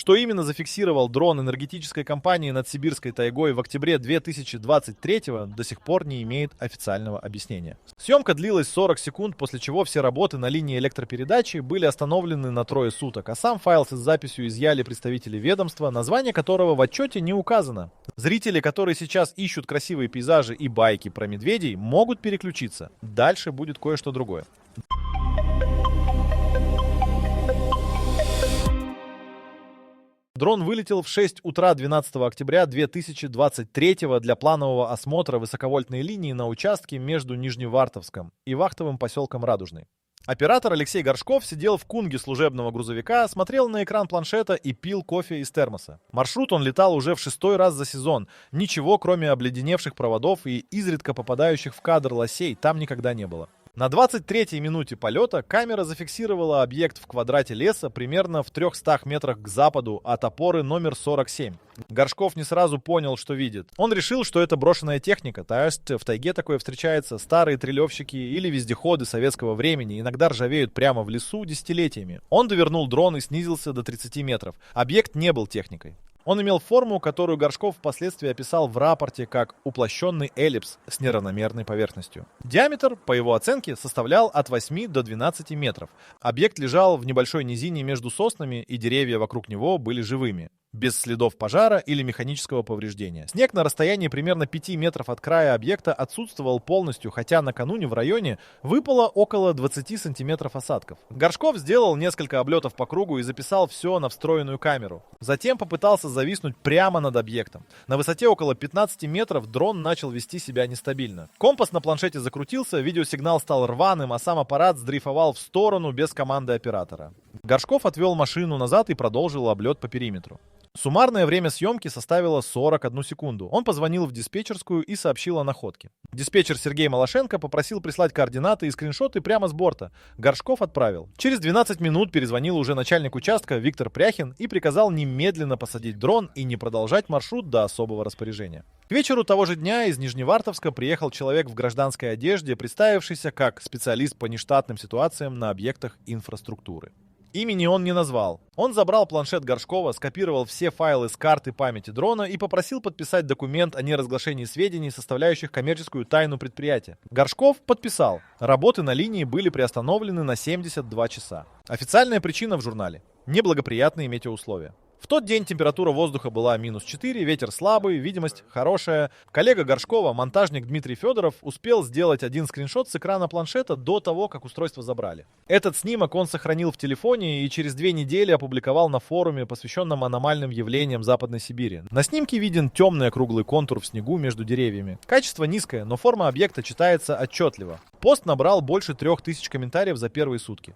Что именно зафиксировал дрон энергетической компании над Сибирской тайгой в октябре 2023-го, до сих пор не имеет официального объяснения. Съемка длилась 40 секунд, после чего все работы на линии электропередачи были остановлены на 3 суток, а сам файл с записью изъяли представители ведомства, название которого в отчете не указано. Зрители, которые сейчас ищут красивые пейзажи и байки про медведей, могут переключиться. Дальше будет кое-что другое. Дрон вылетел в 6 утра 12 октября 2023 для планового осмотра высоковольтной линии на участке между Нижневартовском и вахтовым поселком Радужный. Оператор Алексей Горшков сидел в кунге служебного грузовика, смотрел на экран планшета и пил кофе из термоса. Маршрут он летал уже в 6-й раз за сезон. Ничего, кроме обледеневших проводов и изредка попадающих в кадр лосей, там никогда не было. На 23-й минуте полета камера зафиксировала объект в квадрате леса примерно в 300 метрах к западу от опоры номер 47. Горшков не сразу понял, что видит. Он решил, что это брошенная техника, то есть в тайге такое встречается. Старые трелевщики или вездеходы советского времени иногда ржавеют прямо в лесу десятилетиями. Он довернул дрон и снизился до 30 метров. Объект не был техникой. Он имел форму, которую Горшков впоследствии описал в рапорте как уплощенный эллипс с неравномерной поверхностью. Диаметр, по его оценке, составлял от 8 до 12 метров. Объект лежал в небольшой низине между соснами, и деревья вокруг него были живыми, без следов пожара или механического повреждения. Снег на расстоянии примерно 5 метров от края объекта отсутствовал полностью, хотя накануне в районе выпало около 20 сантиметров осадков. Горшков сделал несколько облетов по кругу и записал все на встроенную камеру. Затем попытался зависнуть прямо над объектом. На высоте около 15 метров дрон начал вести себя нестабильно. Компас на планшете закрутился, видеосигнал стал рваным, а сам аппарат сдрейфовал в сторону без команды оператора. Горшков отвел машину назад и продолжил облет по периметру. Суммарное время съемки составило 41 секунду. Он позвонил в диспетчерскую и сообщил о находке. Диспетчер Сергей Малашенко попросил прислать координаты и скриншоты прямо с борта. Горшков отправил. Через 12 минут перезвонил уже начальник участка Виктор Пряхин и приказал немедленно посадить дрон и не продолжать маршрут до особого распоряжения. К вечеру того же дня из Нижневартовска приехал человек в гражданской одежде, представившийся как специалист по нештатным ситуациям на объектах инфраструктуры. Имени он не назвал. Он забрал планшет Горшкова, скопировал все файлы с карты памяти дрона и попросил подписать документ о неразглашении сведений, составляющих коммерческую тайну предприятия. Горшков подписал. Работы на линии были приостановлены на 72 часа. Официальная причина в журнале – неблагоприятные метеоусловия. В тот день температура воздуха была -4, ветер слабый, видимость хорошая. Коллега Горшкова, монтажник Дмитрий Федоров, успел сделать один скриншот с экрана планшета до того, как устройство забрали. Этот снимок он сохранил в телефоне и через 2 недели опубликовал на форуме, посвященном аномальным явлениям Западной Сибири. На снимке виден темный округлый контур в снегу между деревьями. Качество низкое, но форма объекта читается отчетливо. Пост набрал больше 3000 комментариев за первые сутки.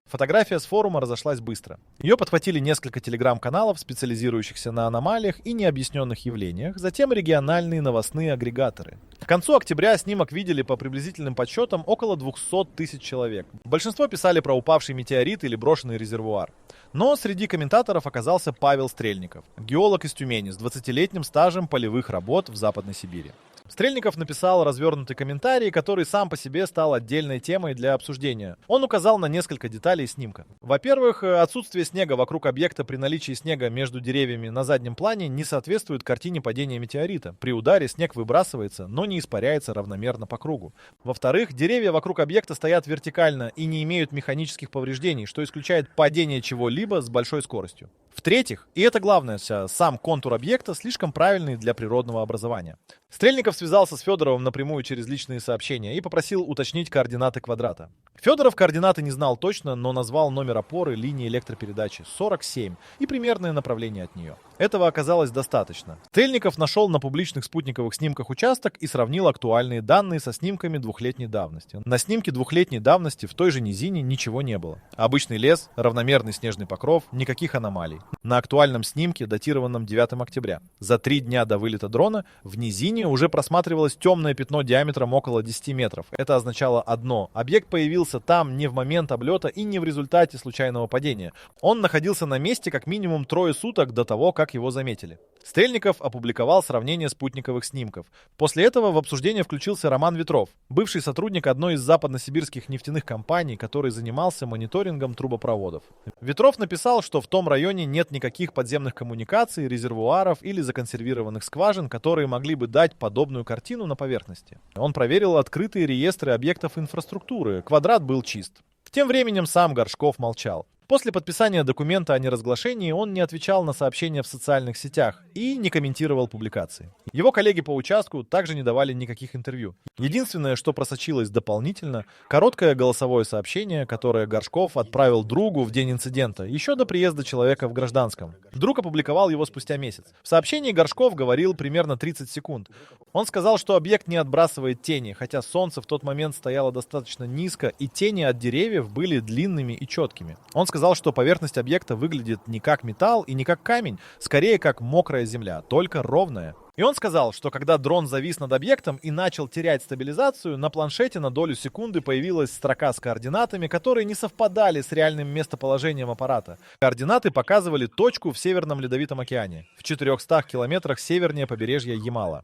Фотография с форума разошлась быстро. Ее подхватили несколько телеграм-каналов, специализирующихся на аномалиях и необъясненных явлениях, затем региональные новостные агрегаторы. К концу октября снимок видели по приблизительным подсчетам около 200 тысяч человек. Большинство писали про упавший метеорит или брошенный резервуар. Но среди комментаторов оказался Павел Стрельников, геолог из Тюмени с 20-летним стажем полевых работ в Западной Сибири. Стрельников написал развернутый комментарий, который сам по себе стал отдельной темой для обсуждения. Он указал на несколько деталей снимка. Во-первых, отсутствие снега вокруг объекта при наличии снега между деревьями на заднем плане не соответствует картине падения метеорита. При ударе снег выбрасывается, но не испаряется равномерно по кругу. Во-вторых, деревья вокруг объекта стоят вертикально и не имеют механических повреждений, что исключает падение чего-либо с большой скоростью. В-третьих, и это главное, сам контур объекта слишком правильный для природного образования. Стрельников связался с Федоровым напрямую через личные сообщения и попросил уточнить координаты квадрата. Федоров координаты не знал точно, но назвал номер опоры линии электропередачи 47 и примерное направление от нее. Этого оказалось достаточно. Стрельников нашел на публичных спутниковых снимках участок и сравнил актуальные данные со снимками 2-летней давности. На снимке 2-летней давности в той же низине ничего не было. Обычный лес, равномерный снежный покров, никаких аномалий. На актуальном снимке, датированном 9 октября, за 3 дня до вылета дрона, в низине уже просматривалось темное пятно диаметром около 10 метров. Это означало одно: объект появился там не в момент облета и не в результате случайного падения. Он находился на месте как минимум 3 суток до того, как как его заметили. Стрельников опубликовал сравнение спутниковых снимков. После этого в обсуждение включился Роман Ветров, бывший сотрудник одной из западносибирских нефтяных компаний, который занимался мониторингом трубопроводов. Ветров написал, что в том районе нет никаких подземных коммуникаций, резервуаров или законсервированных скважин, которые могли бы дать подобную картину на поверхности. Он проверил открытые реестры объектов инфраструктуры. Квадрат был чист. Тем временем сам Горшков молчал. После подписания документа о неразглашении он не отвечал на сообщения в социальных сетях и не комментировал публикации. Его коллеги по участку также не давали никаких интервью. Единственное, что просочилось дополнительно, короткое голосовое сообщение, которое Горшков отправил другу в день инцидента, еще до приезда человека в гражданском. Друг опубликовал его спустя месяц. В сообщении Горшков говорил примерно 30 секунд. Он сказал, что объект не отбрасывает тени, хотя солнце в тот момент стояло достаточно низко, и тени от деревьев были длинными и четкими. Он сказал, что поверхность объекта выглядит не как металл и не как камень, скорее как мокрая земля, только ровная. И он сказал, что когда дрон завис над объектом и начал терять стабилизацию, на планшете на долю секунды появилась строка с координатами, которые не совпадали с реальным местоположением аппарата. Координаты показывали точку в Северном Ледовитом океане, в 400 километрах севернее побережья Ямала.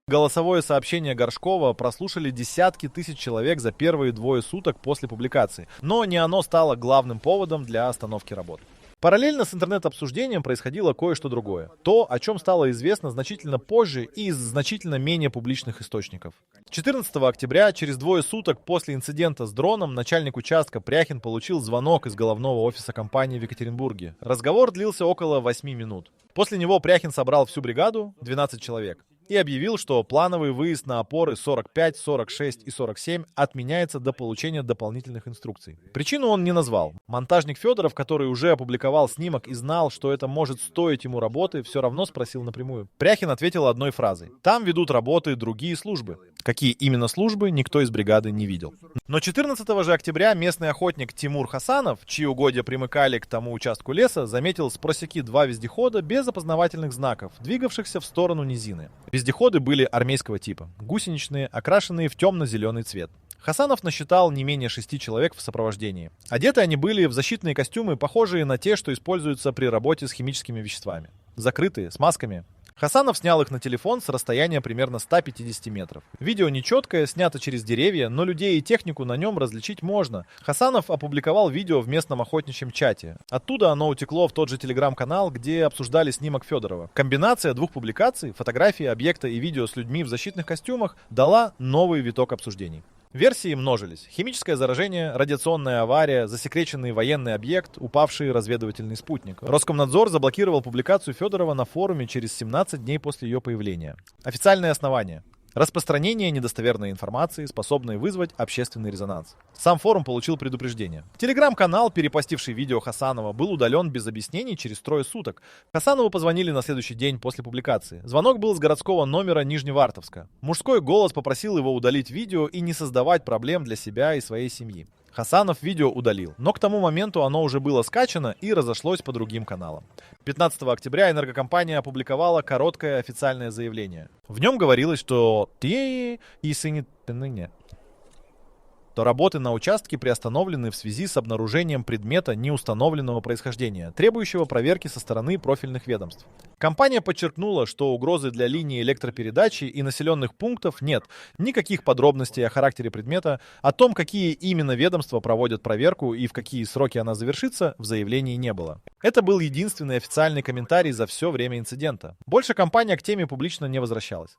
Голосовое сообщение Горшкова прослушали десятки тысяч человек за первые 2 суток после публикации, но не оно стало главным поводом для остановки работ. Параллельно с интернет-обсуждением происходило кое-что другое. То, о чем стало известно значительно позже и из значительно менее публичных источников. 14 октября, через 2 суток после инцидента с дроном, начальник участка Пряхин получил звонок из головного офиса компании в Екатеринбурге. Разговор длился около 8 минут. После него Пряхин собрал всю бригаду, 12 человек, и объявил, что плановый выезд на опоры 45, 46 и 47 отменяется до получения дополнительных инструкций. Причину он не назвал. Монтажник Федоров, который уже опубликовал снимок и знал, что это может стоить ему работы, все равно спросил напрямую. Пряхин ответил одной фразой: «Там ведут работы другие службы». Какие именно службы, никто из бригады не видел. Но 14 же октября местный охотник Тимур Хасанов, чьи угодья примыкали к тому участку леса, заметил с просеки 2 вездехода без опознавательных знаков, двигавшихся в сторону низины. Вездеходы были армейского типа, гусеничные, окрашенные в темно-зеленый цвет. Хасанов насчитал не менее 6 человек в сопровождении. Одеты они были в защитные костюмы, похожие на те, что используются при работе с химическими веществами. Закрытые, с масками. Хасанов снял их на телефон с расстояния примерно 150 метров. Видео нечеткое, снято через деревья, но людей и технику на нем различить можно. Хасанов опубликовал видео в местном охотничьем чате. Оттуда оно утекло в тот же телеграм-канал, где обсуждали снимок Федорова. Комбинация 2 публикаций, фотографии объекта и видео с людьми в защитных костюмах, дала новый виток обсуждений. Версии множились. Химическое заражение, радиационная авария, засекреченный военный объект, упавший разведывательный спутник. Роскомнадзор заблокировал публикацию Федорова на форуме через 17 дней после ее появления. Официальные основания. Распространение недостоверной информации, способной вызвать общественный резонанс. Сам форум получил предупреждение. Телеграм-канал, перепостивший видео Хасанова, был удален без объяснений через 3 суток. Хасанову позвонили на следующий день после публикации. Звонок был с городского номера Нижневартовска. Мужской голос попросил его удалить видео и не создавать проблем для себя и своей семьи. Хасанов видео удалил, но к тому моменту оно уже было скачано и разошлось по другим каналам. 15 октября энергокомпания опубликовала короткое официальное заявление. В нем говорилось, что то работы на участке приостановлены в связи с обнаружением предмета неустановленного происхождения, требующего проверки со стороны профильных ведомств. Компания подчеркнула, что угрозы для линии электропередачи и населенных пунктов нет. Никаких подробностей о характере предмета, о том, какие именно ведомства проводят проверку и в какие сроки она завершится, в заявлении не было. Это был единственный официальный комментарий за все время инцидента. Больше компания к теме публично не возвращалась.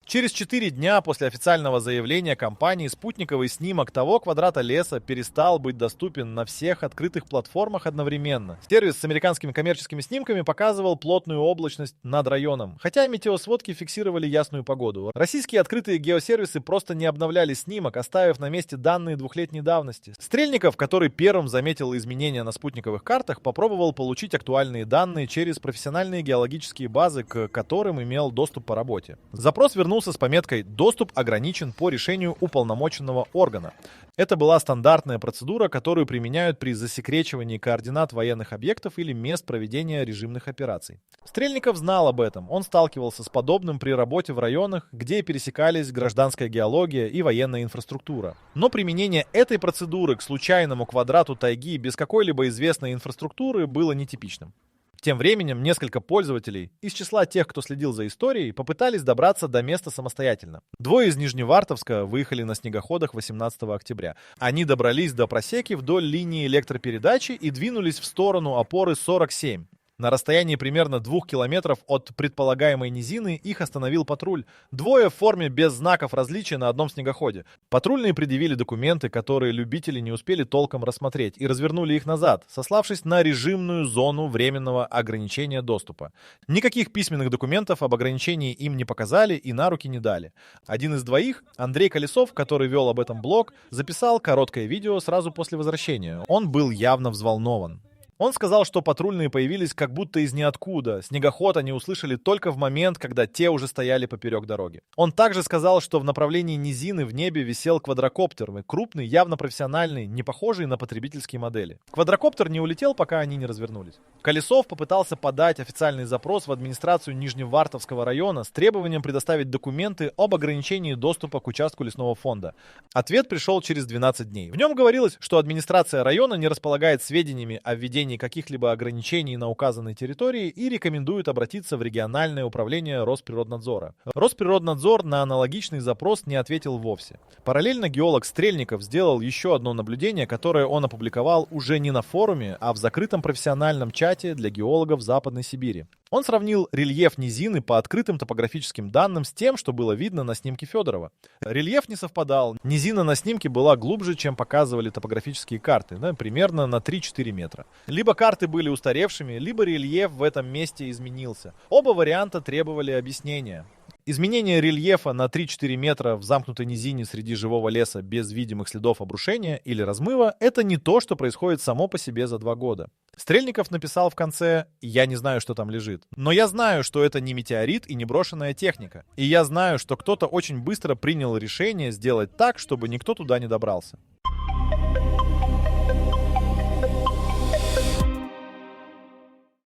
Через 4 дня после официального заявления компании спутниковый снимок того квадрата леса перестал быть доступен на всех открытых платформах одновременно. Сервис с американскими коммерческими снимками показывал плотную облачность над районом, хотя метеосводки фиксировали ясную погоду. Российские открытые геосервисы просто не обновляли снимок, оставив на месте данные 2-летней давности. Стрельников, который первым заметил изменения на спутниковых картах, попробовал получить актуальные данные через профессиональные геологические базы, к которым имел доступ по работе. Запрос вернулся развернулся с пометкой «Доступ ограничен по решению уполномоченного органа». Это была стандартная процедура, которую применяют при засекречивании координат военных объектов или мест проведения режимных операций. Стрельников знал об этом. Он сталкивался с подобным при работе в районах, где пересекались гражданская геология и военная инфраструктура. Но применение этой процедуры к случайному квадрату тайги без какой-либо известной инфраструктуры было нетипичным. Тем временем несколько пользователей из числа тех, кто следил за историей, попытались добраться до места самостоятельно. Двое из Нижневартовска выехали на снегоходах 18 октября. Они добрались до просеки вдоль линии электропередачи и двинулись в сторону опоры 47. На расстоянии примерно 2 километров от предполагаемой низины их остановил патруль. Двое в форме без знаков различия на одном снегоходе. Патрульные предъявили документы, которые любители не успели толком рассмотреть, и развернули их назад, сославшись на режимную зону временного ограничения доступа. Никаких письменных документов об ограничении им не показали и на руки не дали. Один из двоих, Андрей Колесов, который вел об этом блог, записал короткое видео сразу после возвращения. Он был явно взволнован. Он сказал, что патрульные появились как будто из ниоткуда. Снегоход они услышали только в момент, когда те уже стояли поперек дороги. Он также сказал, что в направлении низины в небе висел квадрокоптер, крупный, явно профессиональный, не похожий на потребительские модели. Квадрокоптер не улетел, пока они не развернулись. Колесов попытался подать официальный запрос в администрацию Нижневартовского района с требованием предоставить документы об ограничении доступа к участку лесного фонда. Ответ пришел через 12 дней. В нем говорилось, что администрация района не располагает сведениями о введении каких-либо ограничений на указанной территории и рекомендует обратиться в региональное управление Росприроднадзора. Росприроднадзор на аналогичный запрос не ответил вовсе. Параллельно геолог Стрельников сделал еще одно наблюдение, которое он опубликовал уже не на форуме, а в закрытом профессиональном чате для геологов Западной Сибири. Он сравнил рельеф низины по открытым топографическим данным с тем, что было видно на снимке Федорова. Рельеф не совпадал. Низина на снимке была глубже, чем показывали топографические карты, примерно на 3-4 метра. Либо карты были устаревшими, либо рельеф в этом месте изменился. Оба варианта требовали объяснения. Изменение рельефа на 3-4 метра в замкнутой низине среди живого леса без видимых следов обрушения или размыва – это не то, что происходит само по себе за 2 года. Стрельников написал в конце: «Я не знаю, что там лежит. Но я знаю, что это не метеорит и не брошенная техника. И я знаю, что кто-то очень быстро принял решение сделать так, чтобы никто туда не добрался».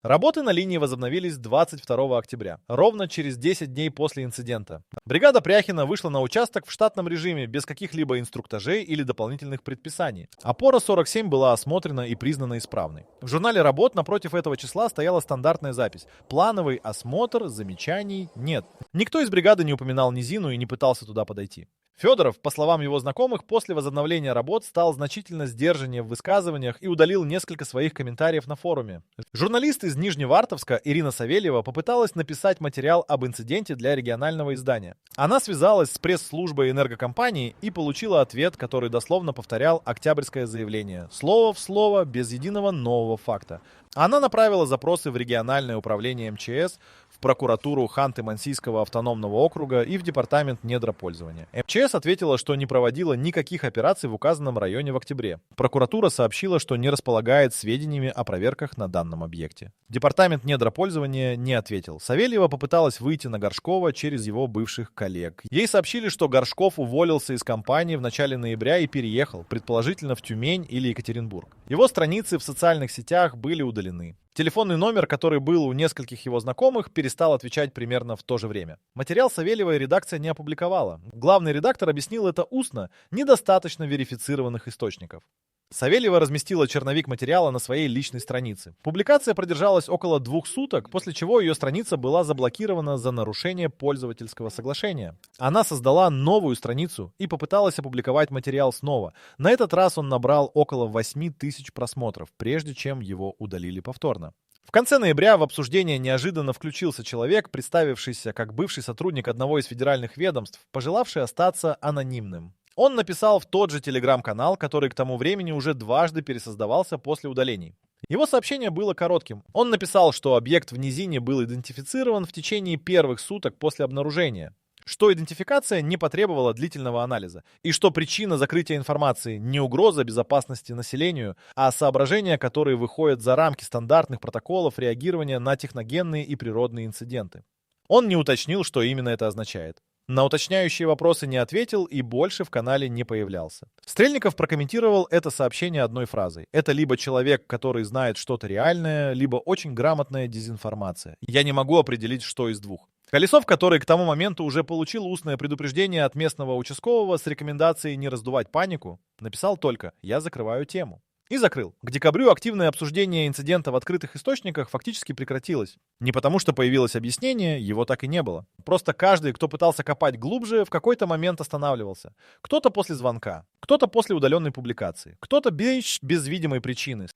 Работы на линии возобновились 22 октября, ровно через 10 дней после инцидента. Бригада Пряхина вышла на участок в штатном режиме, без каких-либо инструктажей или дополнительных предписаний. Опора 47 была осмотрена и признана исправной. В журнале работ напротив этого числа стояла стандартная запись: «Плановый осмотр, замечаний нет». Никто из бригады не упоминал низину и не пытался туда подойти. Федоров, по словам его знакомых, после возобновления работ стал значительно сдержаннее в высказываниях и удалил несколько своих комментариев на форуме. Журналист из Нижневартовска Ирина Савельева попыталась написать материал об инциденте для регионального издания. Она связалась с пресс-службой энергокомпании и получила ответ, который дословно повторял октябрьское заявление, слово в слово, без единого нового факта. Она направила запросы в региональное управление МЧС, в прокуратуру Ханты-Мансийского автономного округа и в департамент недропользования. МЧС ответила, что не проводила никаких операций в указанном районе в октябре. Прокуратура сообщила, что не располагает сведениями о проверках на данном объекте. Департамент недропользования не ответил. Савельева попыталась выйти на Горшкова через его бывших коллег. Ей сообщили, что Горшков уволился из компании в начале ноября и переехал, предположительно в Тюмень или Екатеринбург. Его страницы в социальных сетях были удалены. Телефонный номер, который был у нескольких его знакомых, перестал отвечать примерно в то же время. Материал Савельевой редакция не опубликовала. Главный редактор объяснил это устно, недостаточно верифицированных источников. Савельева разместила черновик материала на своей личной странице. Публикация продержалась около 2 суток, после чего ее страница была заблокирована за нарушение пользовательского соглашения. Она создала новую страницу и попыталась опубликовать материал снова. На этот раз он набрал около 8000 просмотров, прежде чем его удалили повторно. В конце ноября в обсуждение неожиданно включился человек, представившийся как бывший сотрудник одного из федеральных ведомств, пожелавший остаться анонимным. Он написал в тот же телеграм-канал, который к тому времени уже дважды пересоздавался после удалений. Его сообщение было коротким. Он написал, что объект в низине был идентифицирован в течение первых суток после обнаружения, что идентификация не потребовала длительного анализа, и что причина закрытия информации не угроза безопасности населению, а соображения, которые выходят за рамки стандартных протоколов реагирования на техногенные и природные инциденты. Он не уточнил, что именно это означает. На уточняющие вопросы не ответил и больше в канале не появлялся. Стрельников прокомментировал это сообщение одной фразой. Это либо человек, который знает что-то реальное, либо очень грамотная дезинформация. Я не могу определить, что из двух. Колесов, который к тому моменту уже получил устное предупреждение от местного участкового с рекомендацией не раздувать панику, написал только «Я закрываю тему». И закрыл. К декабрю активное обсуждение инцидента в открытых источниках фактически прекратилось. Не потому, что появилось объяснение, его так и не было. Просто каждый, кто пытался копать глубже, в какой-то момент останавливался. Кто-то после звонка, кто-то после удаленной публикации, кто-то без видимой причины.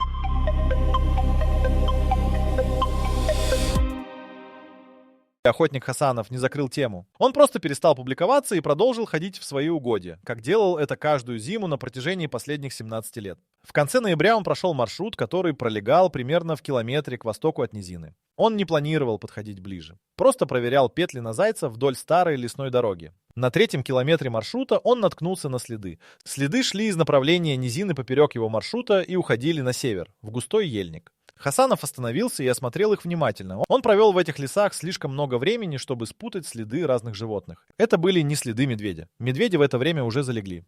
Охотник Хасанов не закрыл тему. Он просто перестал публиковаться и продолжил ходить в свои угодья, как делал это каждую зиму на протяжении последних 17 лет. В конце ноября он прошел маршрут, который пролегал примерно в километре к востоку от низины. Он не планировал подходить ближе. Просто проверял петли на зайца вдоль старой лесной дороги. На 3-м километре маршрута он наткнулся на следы. Следы шли из направления низины поперек его маршрута и уходили на север, в густой ельник. Хасанов остановился и осмотрел их внимательно. Он провел в этих лесах слишком много времени, чтобы спутать следы разных животных. Это были не следы медведя. Медведи в это время уже залегли.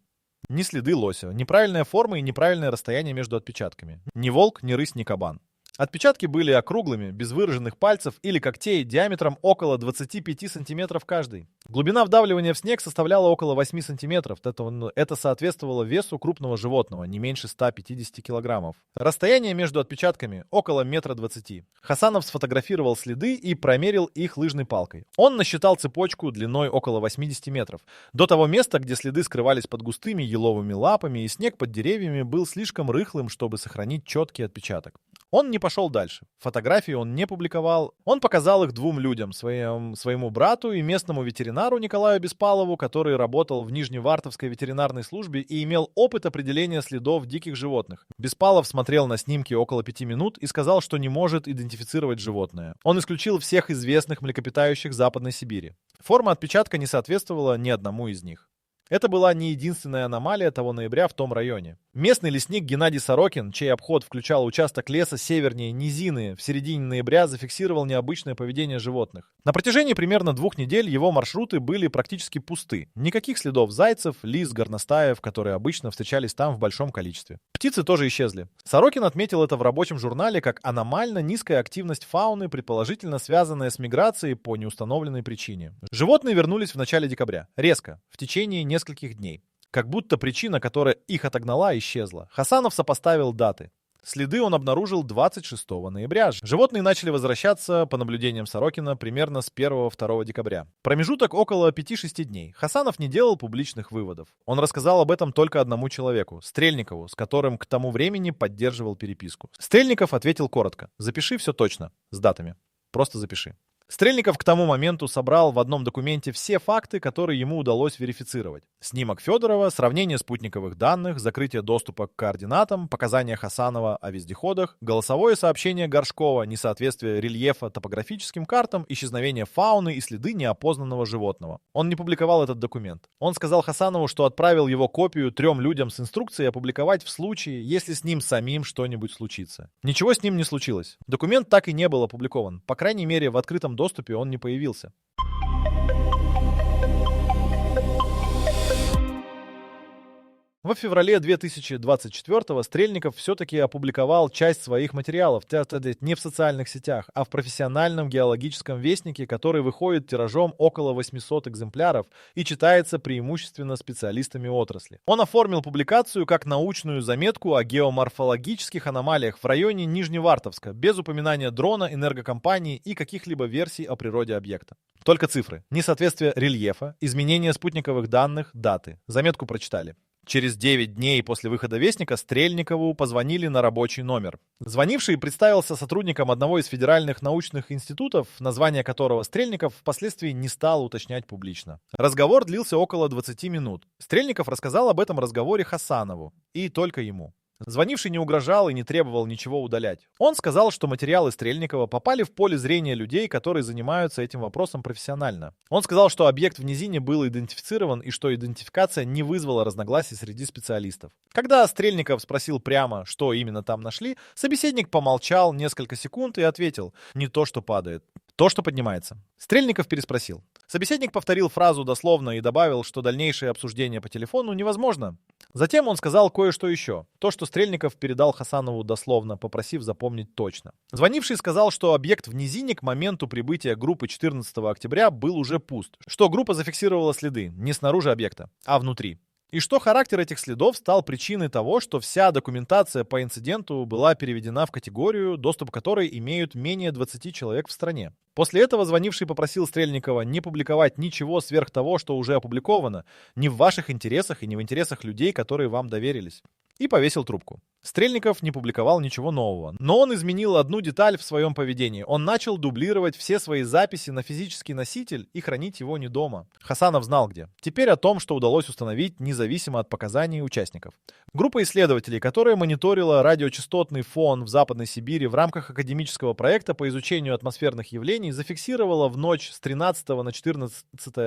Не следы лося. Неправильная форма и неправильное расстояние между отпечатками. Ни волк, ни рысь, ни кабан. Отпечатки были округлыми, без выраженных пальцев или когтей диаметром около 25 сантиметров каждый. Глубина вдавливания в снег составляла около 8 сантиметров. Это соответствовало весу крупного животного, не меньше 150 килограммов. Расстояние между отпечатками около 1,20 м. Хасанов сфотографировал следы и промерил их лыжной палкой. Он насчитал цепочку длиной около 80 метров. До того места, где следы скрывались под густыми еловыми лапами, и снег под деревьями был слишком рыхлым, чтобы сохранить четкий отпечаток. Он не пошел дальше. Фотографии он не публиковал. Он показал их двум людям, своему брату и местному ветеринару Николаю Беспалову, который работал в Нижневартовской ветеринарной службе и имел опыт определения следов диких животных. Беспалов смотрел на снимки около 5 минут и сказал, что не может идентифицировать животное. Он исключил всех известных млекопитающих Западной Сибири. Форма отпечатка не соответствовала ни одному из них. Это была не единственная аномалия того ноября в том районе. Местный лесник Геннадий Сорокин, чей обход включал участок леса севернее низины, в середине ноября зафиксировал необычное поведение животных. На протяжении примерно 2 недель его маршруты были практически пусты. Никаких следов зайцев, лис, горностаев, которые обычно встречались там в большом количестве. Птицы тоже исчезли. Сорокин отметил это в рабочем журнале как аномально низкая активность фауны, предположительно связанная с миграцией по неустановленной причине. Животные вернулись в начале декабря. Резко, в течение нескольких дней. Как будто причина, которая их отогнала, исчезла. Хасанов сопоставил даты. Следы он обнаружил 26 ноября. Животные начали возвращаться, по наблюдениям Сорокина, примерно с 1-2 декабря. Промежуток около 5-6 дней. Хасанов не делал публичных выводов. Он рассказал об этом только одному человеку, Стрельникову, с которым к тому времени поддерживал переписку. Стрельников ответил коротко. «Запиши все точно, с датами. Просто запиши». Стрельников к тому моменту собрал в одном документе все факты, которые ему удалось верифицировать. Снимок Федорова, сравнение спутниковых данных, закрытие доступа к координатам, показания Хасанова о вездеходах, голосовое сообщение Горшкова, несоответствие рельефа топографическим картам, исчезновение фауны и следы неопознанного животного. Он не публиковал этот документ. Он сказал Хасанову, что отправил его копию 3 людям с инструкцией опубликовать в случае, если с ним самим что-нибудь случится. Ничего с ним не случилось. Документ так и не был опубликован. По крайней мере, в открытом доступе он не появился. В феврале 2024-го Стрельников все-таки опубликовал часть своих материалов, не в социальных сетях, а в профессиональном геологическом вестнике, который выходит тиражом около 800 экземпляров и читается преимущественно специалистами отрасли. Он оформил публикацию как научную заметку о геоморфологических аномалиях в районе Нижневартовска, без упоминания дрона, энергокомпании и каких-либо версий о природе объекта. Только цифры, несоответствие рельефа, изменение спутниковых данных, даты. Заметку прочитали. Через 9 дней после выхода вестника Стрельникову позвонили на рабочий номер. Звонивший представился сотрудником одного из федеральных научных институтов, название которого Стрельников впоследствии не стал уточнять публично. Разговор длился около 20 минут. Стрельников рассказал об этом разговоре Хасанову. И только ему. Звонивший не угрожал и не требовал ничего удалять. Он сказал, что материалы Стрельникова попали в поле зрения людей, которые занимаются этим вопросом профессионально. Он сказал, что объект в низине был идентифицирован и что идентификация не вызвала разногласий среди специалистов. Когда Стрельников спросил прямо, что именно там нашли, собеседник помолчал несколько секунд и ответил: «Не то, что падает. То, что поднимается. Стрельников переспросил. Собеседник повторил фразу дословно и добавил, что дальнейшее обсуждение по телефону невозможно. Затем он сказал кое-что еще. То, что Стрельников передал Хасанову дословно, попросив запомнить точно. Звонивший сказал, что объект в низине к моменту прибытия группы 14 октября был уже пуст, что группа зафиксировала следы не снаружи объекта, а внутри. И что характер этих следов стал причиной того, что вся документация по инциденту была переведена в категорию, доступ к которой имеют менее 20 человек в стране. После этого звонивший попросил Стрельникова не публиковать ничего сверх того, что уже опубликовано, не в ваших интересах и не в интересах людей, которые вам доверились. И повесил трубку. Стрельников не публиковал ничего нового, но он изменил одну деталь в своем поведении. Он начал дублировать все свои записи на физический носитель и хранить его не дома. Хасанов знал где. Теперь о том, что удалось установить независимо от показаний участников. Группа исследователей, которая мониторила радиочастотный фон в Западной Сибири в рамках академического проекта по изучению атмосферных явлений, зафиксировала в ночь с 13 на 14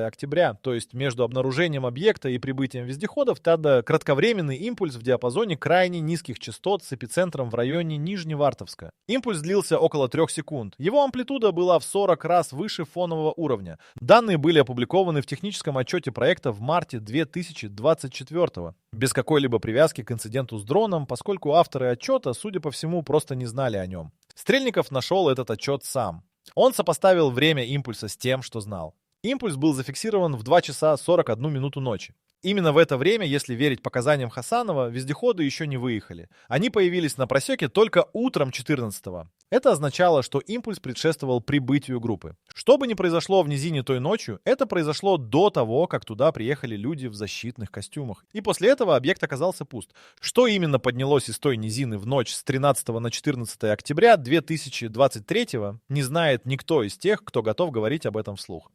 октября, то есть между обнаружением объекта и прибытием вездеходов, тогда кратковременный импульс в диапазоне крайне низких частот с эпицентром в районе Нижневартовска. Импульс длился около 3 секунд. Его амплитуда была в 40 раз выше фонового уровня. Данные были опубликованы в техническом отчете проекта в марте 2024 без какой-либо привязки к инциденту с дроном, поскольку авторы отчета, судя по всему, просто не знали о нем. Стрельников нашел этот отчет сам. Он сопоставил время импульса с тем, что знал. Импульс был зафиксирован в 2 часа 41 минуту ночи. Именно в это время, если верить показаниям Хасанова, вездеходы еще не выехали. Они появились на просеке только утром 14-го. Это означало, что импульс предшествовал прибытию группы. Что бы ни произошло в низине той ночью, это произошло до того, как туда приехали люди в защитных костюмах. И после этого объект оказался пуст. Что именно поднялось из той низины в ночь с 13 на 14 октября 2023, не знает никто из тех, кто готов говорить об этом вслух.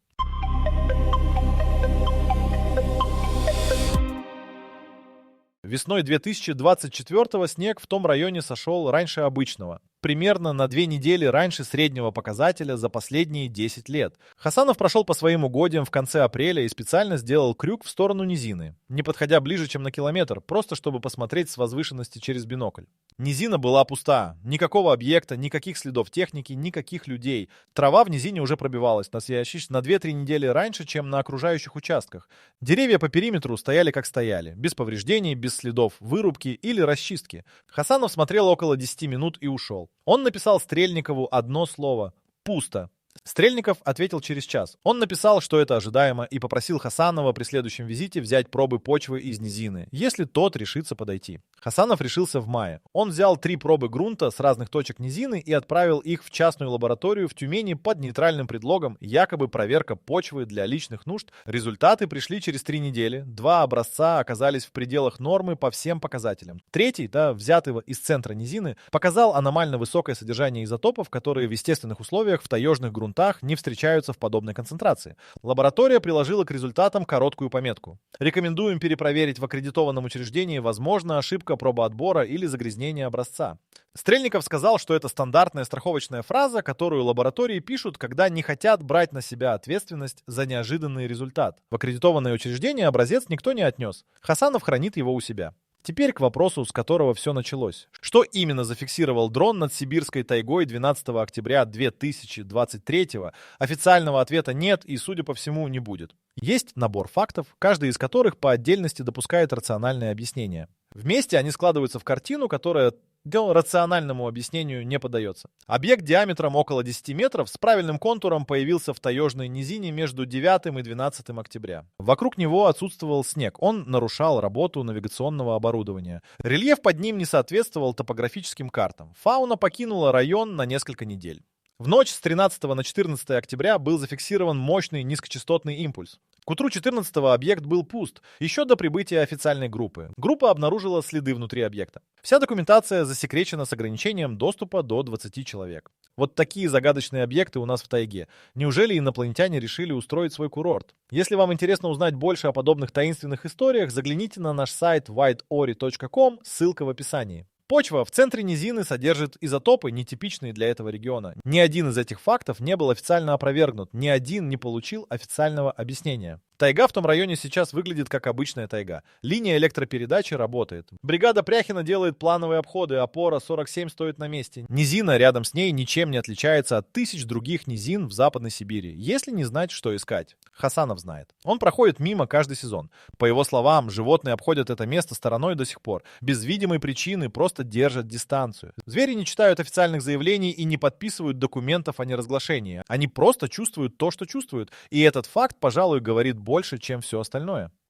Весной 2024-го снег в том районе сошел раньше обычного. Примерно на 2 недели раньше среднего показателя за последние 10 лет. Хасанов прошел по своим угодьям в конце апреля и специально сделал крюк в сторону низины, не подходя ближе, чем на километр, просто чтобы посмотреть с возвышенности через бинокль. Низина была пуста. Никакого объекта, никаких следов техники, никаких людей. Трава в низине уже пробивалась на 2-3 недели раньше, чем на окружающих участках. Деревья по периметру стояли как стояли, без повреждений, без следов вырубки или расчистки. Хасанов смотрел около 10 минут и ушел. Он написал Стрельникову одно слово «пусто». Стрельников ответил через час. Он написал, что это ожидаемо, и попросил Хасанова при следующем визите взять пробы почвы из низины, если тот решится подойти. Хасанов решился в мае. Он взял 3 пробы грунта с разных точек низины и отправил их в частную лабораторию в Тюмени под нейтральным предлогом, якобы проверка почвы для личных нужд. Результаты пришли через 3 недели. 2 образца оказались в пределах нормы по всем показателям. Третий, взятый из центра низины, показал аномально высокое содержание изотопов, которые в естественных условиях в таежных грунтах не встречаются в подобной концентрации. Лаборатория приложила к результатам короткую пометку. Рекомендуем перепроверить в аккредитованном учреждении, возможно, ошибка пробоотбора или загрязнение образца. Стрельников сказал, что это стандартная страховочная фраза, которую лаборатории пишут, когда не хотят брать на себя ответственность за неожиданный результат. В аккредитованное учреждение образец никто не отнес. Хасанов хранит его у себя. Теперь к вопросу, с которого все началось. Что именно зафиксировал дрон над сибирской тайгой 12 октября 2023-го? Официального ответа нет и, судя по всему, не будет. Есть набор фактов, каждый из которых по отдельности допускает рациональное объяснение. Вместе они складываются в картину, которая рациональному объяснению не поддается. Объект диаметром около 10 метров с правильным контуром появился в таежной низине между 9 и 12 октября. Вокруг него отсутствовал снег, он нарушал работу навигационного оборудования. Рельеф под ним не соответствовал топографическим картам. Фауна покинула район на несколько недель. В ночь с 13 на 14 октября был зафиксирован мощный низкочастотный импульс. К утру 14-го объект был пуст, еще до прибытия официальной группы. Группа обнаружила следы внутри объекта. Вся документация засекречена с ограничением доступа до 20 человек. Вот такие загадочные объекты у нас в тайге. Неужели инопланетяне решили устроить свой курорт? Если вам интересно узнать больше о подобных таинственных историях, загляните на наш сайт whiteori.com, ссылка в описании. Почва в центре низины содержит изотопы, нетипичные для этого региона. Ни один из этих фактов не был официально опровергнут, ни один не получил официального объяснения. Тайга в том районе сейчас выглядит как обычная тайга. Линия электропередачи работает. Бригада Пряхина делает плановые обходы, опора 47 стоит на месте. Низина рядом с ней ничем не отличается от тысяч других низин в Западной Сибири, если не знать, что искать. Хасанов знает. Он проходит мимо каждый сезон. По его словам, животные обходят это место стороной до сих пор. Без видимой причины просто держат дистанцию. Звери не читают официальных заявлений и не подписывают документов о неразглашении. Они просто чувствуют то, что чувствуют. И этот факт, пожалуй, говорит больше, чем все остальное.